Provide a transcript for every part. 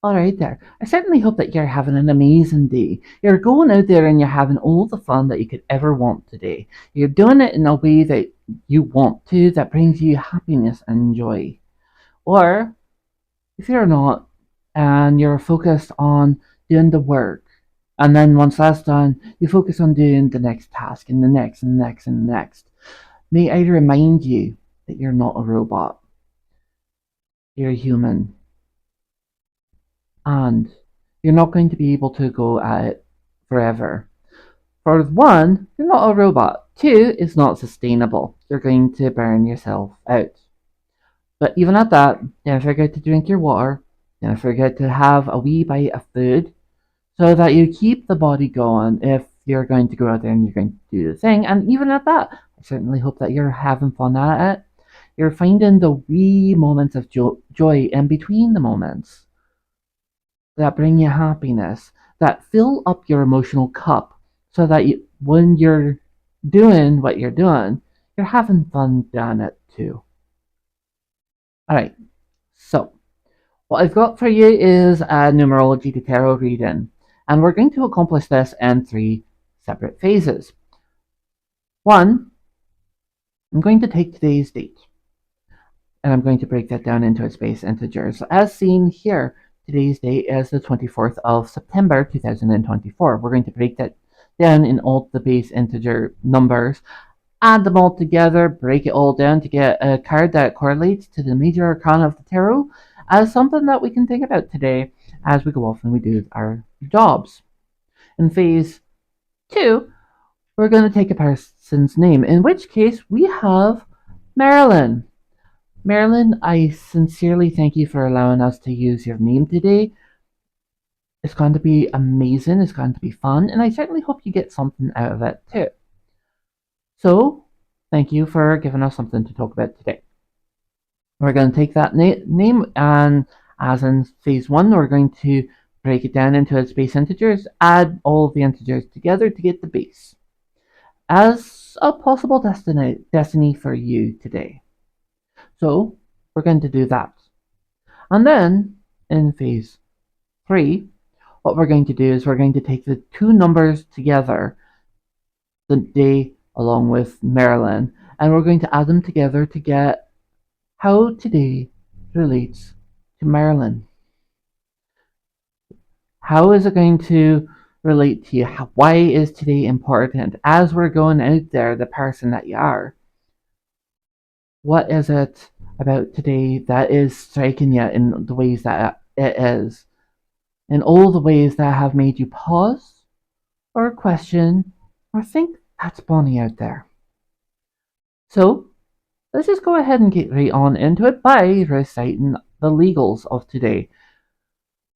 Alright there. I certainly hope that you're having an amazing day. You're going out there and you're having all the fun that you could ever want today. You're doing it in a way that you want to, that brings you happiness and joy. Or if you're not, and you're focused on doing the work, and then once that's done, you focus on doing the next task and the next and the next and the next. May I remind you that you're not a robot. You're a human. And you're not going to be able to go at it forever. For one, you're not a robot. Two, it's not sustainable. You're going to burn yourself out. But even at that, don't forget to drink your water. Don't forget to have a wee bite of food so that you keep the body going if you're going to go out there and you're going to do the thing. And even at that, I certainly hope that you're having fun at it. You're finding the wee moments of joy in between the moments that bring you happiness, that fill up your emotional cup so that when you're doing what you're doing, you're having fun doing it too. Alright, so what I've got for you is a numerology to tarot reading, and we're going to accomplish this in three separate phases. One, I'm going to take today's date, and I'm going to break that down into its base integers. As seen here, today's date is the 24th of September 2024. We're going to break that down in all the base integer numbers, add them all together, break it all down to get a card that correlates to the major arcana of the tarot as something that we can think about today as we go off and we do our jobs. In phase 2, we're going to take a person's name, in which case we have Marlin. Marlin, I sincerely thank you for allowing us to use your name today. It's going to be amazing, it's going to be fun, and I certainly hope you get something out of it too. So, thank you for giving us something to talk about today. We're going to take that name, and as in phase 1, we're going to break it down into its base integers, add all of the integers together to get the base as a possible destiny for you today. So, we're going to do that. And then, in phase 3, what we're going to do is we're going to take the two numbers together, the day along with Marilyn, and we're going to add them together to get how today relates to Marilyn. How is it going to relate to you? Why is today important? As we're going out there, the person that you are, what is it about today that is striking you in the ways that it is? In all the ways that have made you pause, or question, or think that's Bonnie out there. So, let's just go ahead and get right on into it by reciting the legals of today.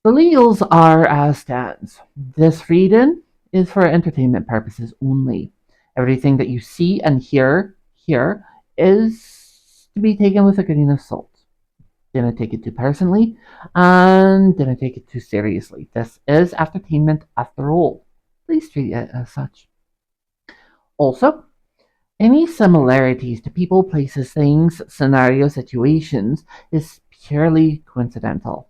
The legals are as stands. This reading is for entertainment purposes only. Everything that you see and hear here is to be taken with a grain of salt. Didn't take it too personally, and didn't take it too seriously. This is entertainment after all. Please treat it as such. Also, any similarities to people, places, things, scenarios, situations is purely coincidental.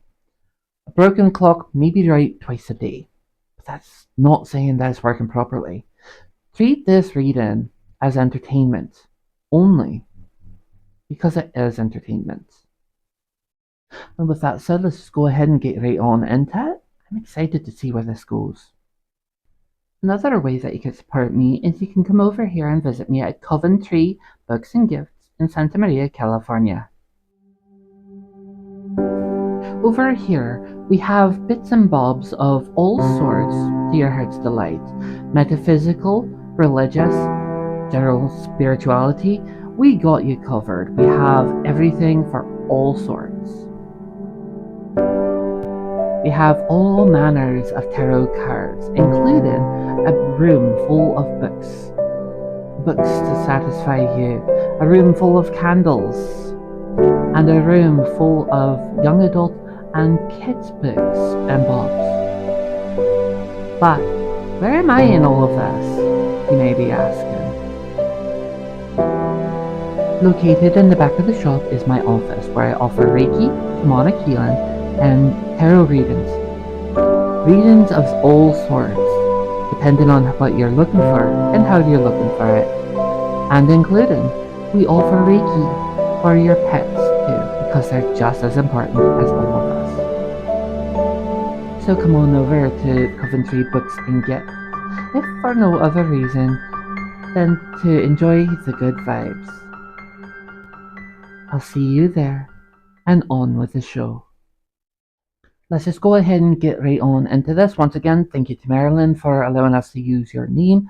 A broken clock may be right twice a day, but that's not saying that it's working properly. Treat this reading as entertainment only because it is entertainment. And with that said, let's just go ahead and get right on into it. I'm excited to see where this goes. Another way that you can support me is you can come over here and visit me at Coventry Books and Gifts in Santa Maria, California. Over here, we have bits and bobs of all sorts to your heart's delight. Metaphysical, religious, general spirituality, we got you covered. We have everything for all sorts. We have all manners of tarot cards, including a room full of books. Books to satisfy you, a room full of candles, and a room full of young adult and kids' books and bobs. But where am I in all of this, you may be asking? Located in the back of the shop is my office, where I offer Reiki, Shamanic Healing, and tarot readings. Readings of all sorts, depending on what you're looking for and how you're looking for it. And including, we offer Reiki for your pets too, because they're just as important as all of us. So come on over to Coventry Books and Gifts, if for no other reason than to enjoy the good vibes. I'll see you there, and on with the show. Let's just go ahead and get right on into this. Once again, thank you to Marlin for allowing us to use your name.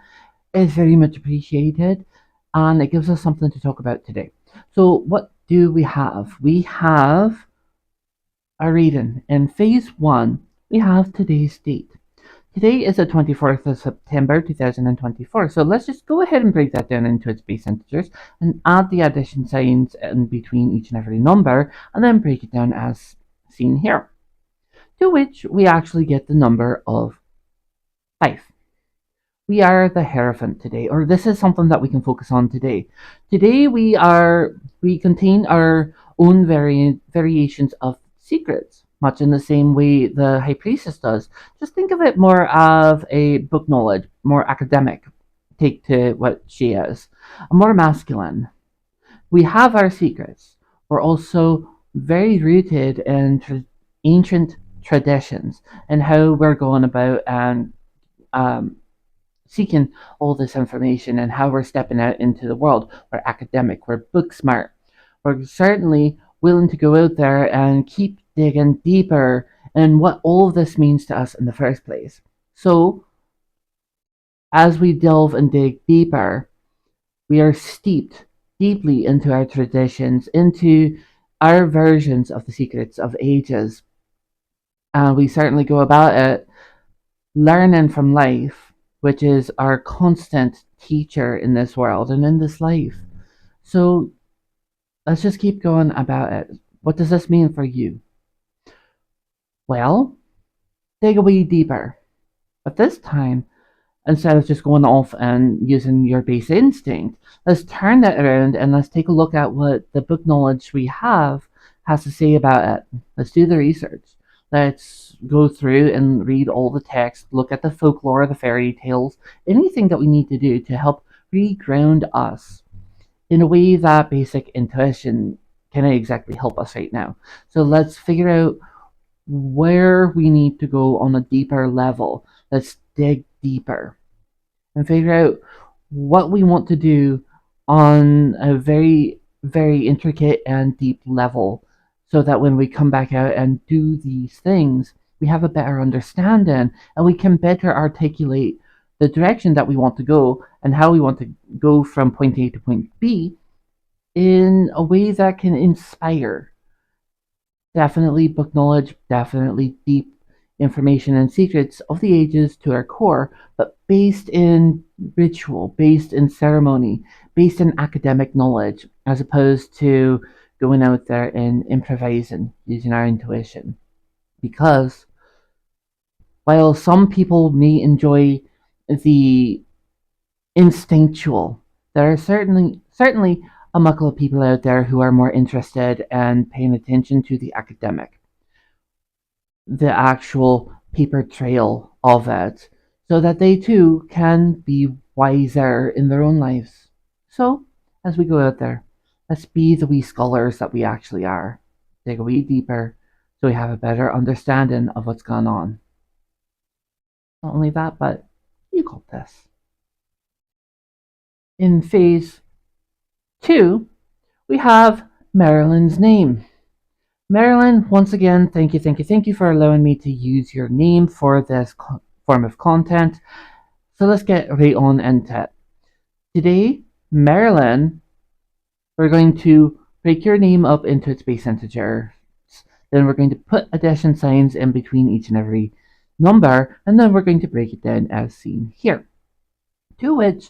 It's very much appreciated, and it gives us something to talk about today. So what do we have? We have a reading. In phase 1, we have today's date. Today is the 24th of September 2024. So let's just go ahead and break that down into its base integers and add the addition signs in between each and every number, and then break it down as seen here. To which we actually get the number of 5. We are the Hierophant today, or this is something that we can focus on today. Today we contain our own variations of secrets, much in the same way the High Priestess does. Just think of it more of a book knowledge, more academic take to what she is, more masculine. We have our secrets. We're also very rooted in ancient traditions and how we're going about and um, seeking all this information and how we're stepping out into the world. We're academic, we're book smart, we're certainly willing to go out there and keep digging deeper in what all of this means to us in the first place. So, as we delve and dig deeper, we are steeped deeply into our traditions, into our versions of the secrets of ages. And we certainly go about it learning from life, which is our constant teacher in this world and in this life. So let's just keep going about it. What does this mean for you? Well, dig a wee deeper. But this time, instead of just going off and using your base instinct, let's turn that around and let's take a look at what the book knowledge we have has to say about it. Let's do the research. Let's go through and read all the text, look at the folklore, the fairy tales, anything that we need to do to help reground us in a way that basic intuition cannot exactly help us right now. So let's figure out where we need to go on a deeper level. Let's dig deeper and figure out what we want to do on a very, very intricate and deep level so that when we come back out and do these things, we have a better understanding and we can better articulate the direction that we want to go and how we want to go from point A to point B in a way that can inspire. Definitely book knowledge, definitely deep information and secrets of the ages to our core, but based in ritual, based in ceremony, based in academic knowledge, as opposed to going out there and improvising using our intuition. Because while some people may enjoy the instinctual, there are certainly a muckle of people out there who are more interested and paying attention to the academic, the actual paper trail of it, so that they too can be wiser in their own lives. So, as we go out there, let's be the wee scholars that we actually are. Dig a wee deeper so we have a better understanding of what's gone on. Not only that, but you got this. In phase 2, we have Marilyn's name. Marilyn, once again, thank you for allowing me to use your name for this form of content. So let's get right on into it. Today, Marilyn, we're going to break your name up into its base integers. Then we're going to put addition signs in between each and every number, and then we're going to break it down as seen here. To which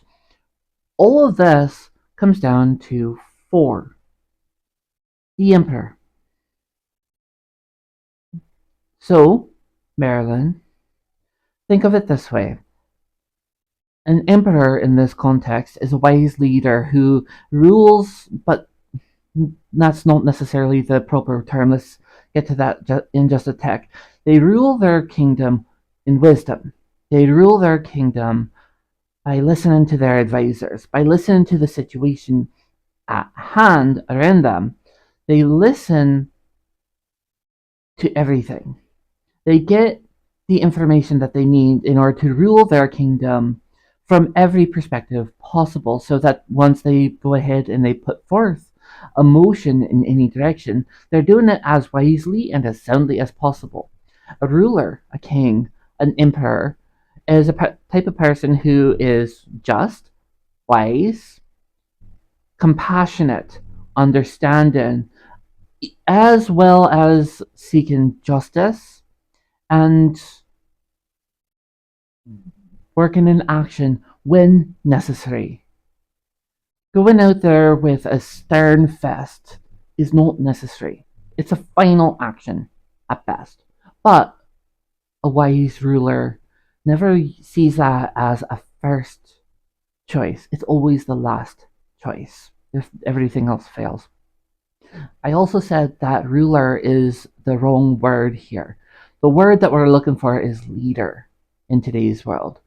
all of this comes down to 4. The Emperor. So, Marilyn, think of it this way. An emperor in this context is a wise leader who rules, but that's not necessarily the proper term. Let's get to that in just a tick. They rule their kingdom in wisdom. They rule their kingdom by listening to their advisors, by listening to the situation at hand around them. They listen to everything. They get the information that they need in order to rule their kingdom from every perspective possible, so that once they go ahead and they put forth a motion in any direction, they're doing it as wisely and as soundly as possible. A ruler, a king, an emperor is a type of person who is just, wise, compassionate, understanding, as well as seeking justice and working in action when necessary. Going out there with a stern fist is not necessary. It's a final action at best. But a wise ruler never sees that as a first choice. It's always the last choice if everything else fails. I also said that ruler is the wrong word here. The word that we're looking for is leader in today's world.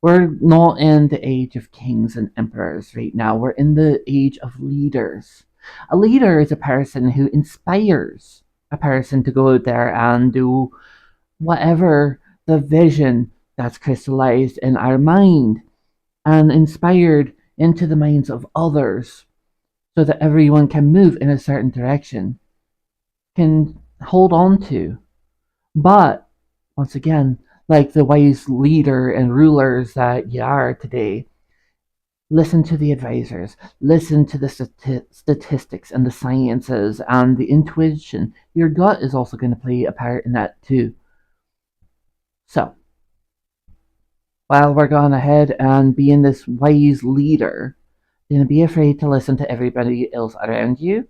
We're not in the age of kings and emperors right now. We're in the age of leaders. A leader is a person who inspires a person to go out there and do whatever the vision that's crystallized in our mind and inspired into the minds of others, so that everyone can move in a certain direction, can hold on to. But once again, like the wise leader and rulers that you are today, listen to the advisors, listen to the statistics and the sciences and the intuition. Your gut is also going to play a part in that too. So, while we're going ahead and being this wise leader, don't be afraid to listen to everybody else around you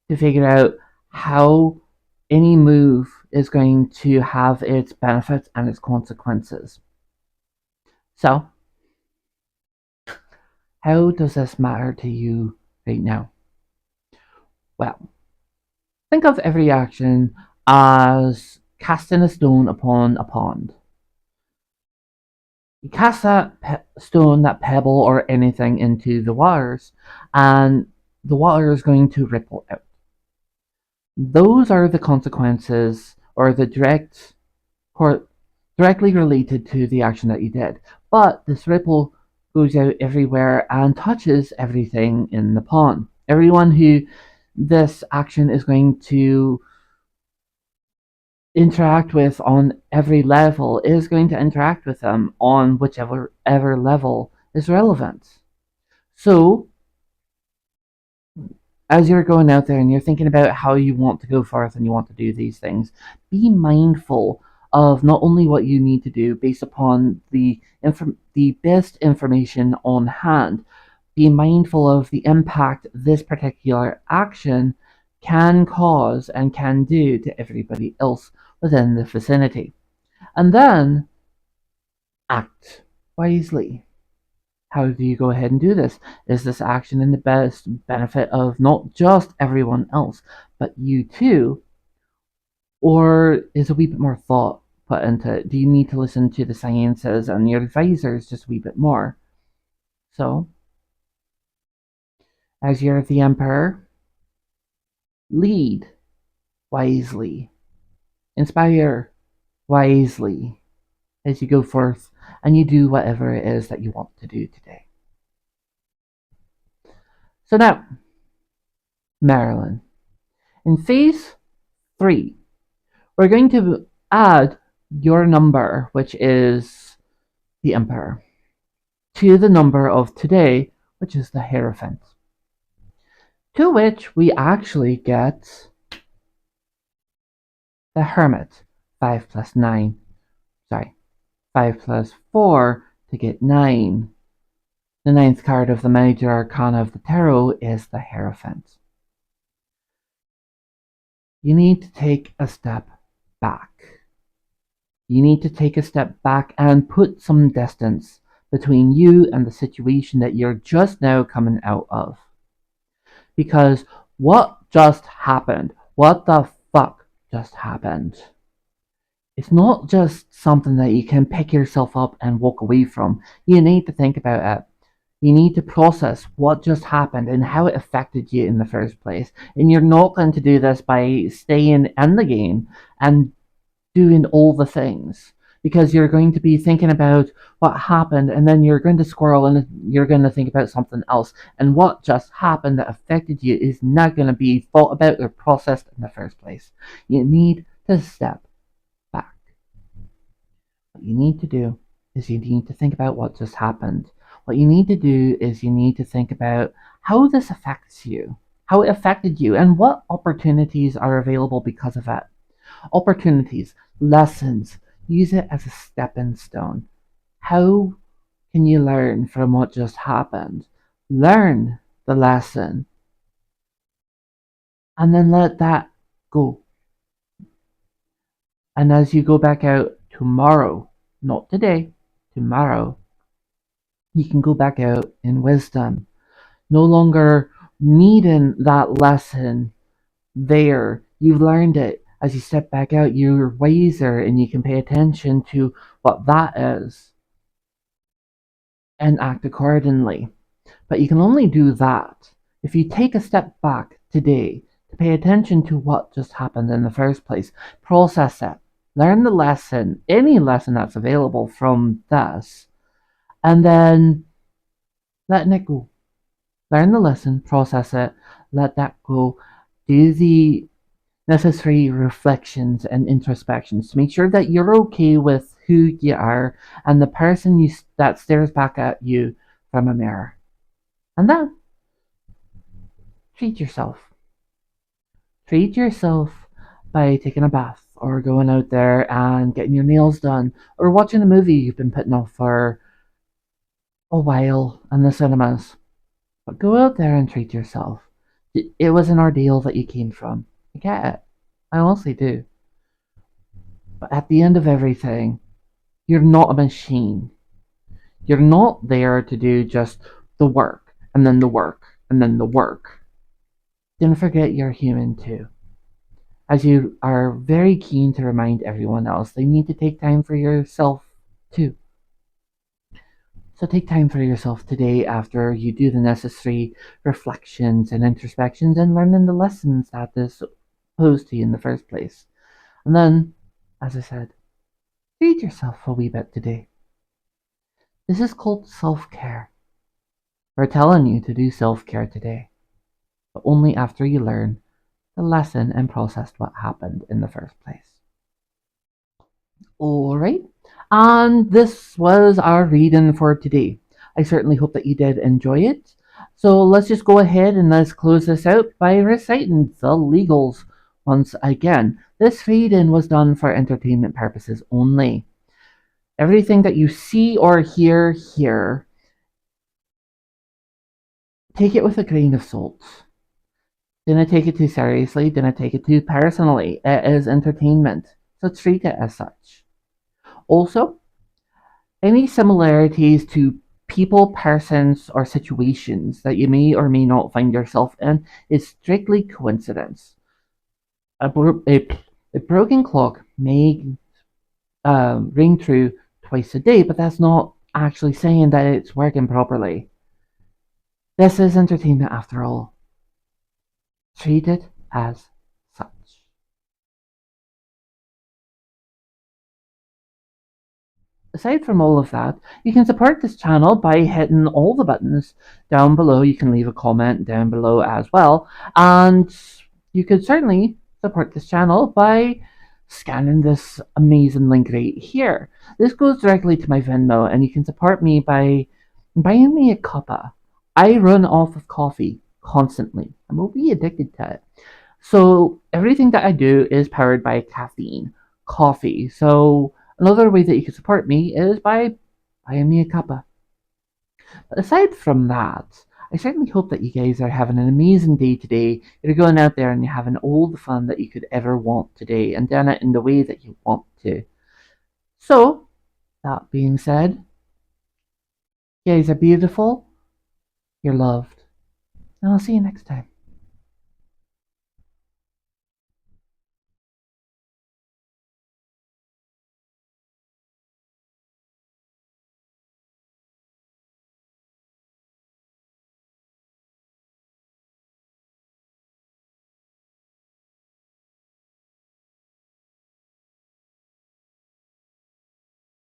to figure out how any move is going to have its benefits and its consequences. So, how does this matter to you right now? Well, think of every action as casting a stone upon a pond. You cast that stone, that pebble, or anything into the waters, and the water is going to ripple out. Those are the consequences, or the directly related to the action that you did. But this ripple goes out everywhere and touches everything in the pond. Everyone who this action is going to interact with on every level is going to interact with them on whichever level is relevant. So, as you're going out there and you're thinking about how you want to go forth and you want to do these things, be mindful of not only what you need to do based upon the best information on hand. Be mindful of the impact this particular action can cause and can do to everybody else within the vicinity. And then act wisely. How do you go ahead and do this? Is this action in the best benefit of not just everyone else, but you too? Or is a wee bit more thought put into it? Do you need to listen to the sciences and your advisors just a wee bit more? So, as you're the emperor, lead wisely, inspire wisely as you go forth and you do whatever it is that you want to do today. So now, Marlin. In phase 3, we're going to add your number, which is the Emperor, to the number of today, which is the Hierophant. To which we actually get the Hermit, 5 plus 9. Sorry, 5 plus 4 to get 9. The 9th card of the Major Arcana of the Tarot is the Hierophant. You need to take a step back. You need to take a step back and put some distance between you and the situation that you're just now coming out of. Because what just happened? What the fuck just happened. It's not just something that you can pick yourself up and walk away from. You need to think about it. You need to process what just happened and how it affected you in the first place. And you're not going to do this by staying in the game and doing all the things, because you're going to be thinking about what happened, and then you're going to squirrel and you're going to think about something else. And what just happened that affected you is not going to be thought about or processed in the first place. You need to step back. What you need to do is you need to think about what just happened. What you need to do is you need to think about how this affects you, how it affected you, and what opportunities are available because of it. Opportunities, lessons, use it as a stepping stone. How can you learn from what just happened? Learn the lesson and then let that go. And as you go back out tomorrow, not today, tomorrow, you can go back out in wisdom, no longer needing that lesson there. You've learned it. As you step back out, you're wiser and you can pay attention to what that is and act accordingly. But you can only do that if you take a step back today to pay attention to what just happened in the first place, process it, learn the lesson, any lesson that's available from this, and then letting it go. Learn the lesson, process it, let that go, do the necessary reflections and introspections to make sure that you're okay with who you are and the person that stares back at you from a mirror. And then treat yourself. Treat yourself by taking a bath or going out there and getting your nails done or watching a movie you've been putting off for a while in the cinemas. But go out there and treat yourself. It was an ordeal that you came from. I get it. I honestly do. But at the end of everything, you're not a machine. You're not there to do just the work and then the work and then the work. Don't forget you're human too. As you are very keen to remind everyone else, they need to take time for yourself too. So take time for yourself today after you do the necessary reflections and introspections and learning the lessons that this posed to you in the first place. And then, as I said, treat yourself a wee bit today. This is called self-care. We're telling you to do self-care today, but only after you learn the lesson and process what happened in the first place. Alright, and this was our reading for today. I certainly hope that you did enjoy it. So let's just go ahead and let's close this out by reciting the legals once again. This reading was done for entertainment purposes only. Everything that you see or hear here, take it with a grain of salt. Don't take it too seriously, don't take it too personally. It is entertainment, so treat it as such. Also, any similarities to people, persons, or situations that you may or may not find yourself in is strictly coincidence. A broken clock may ring true twice a day, but that's not actually saying that it's working properly. This is entertainment after all. Treat it as such. Aside from all of that, you can support this channel by hitting all the buttons down below. You can leave a comment down below as well. And you could certainly support this channel by scanning this amazing link right here. This goes directly to my Venmo, and you can support me by buying me a cuppa. I run off of coffee constantly. I'm will be addicted to it. So everything that I do is powered by caffeine, coffee. So another way that you can support me is by buying me a cuppa. But aside from that, I certainly hope that you guys are having an amazing day today. You're going out there and you're having all the fun that you could ever want today and done it in the way that you want to. So, that being said, you guys are beautiful, you're loved, and I'll see you next time.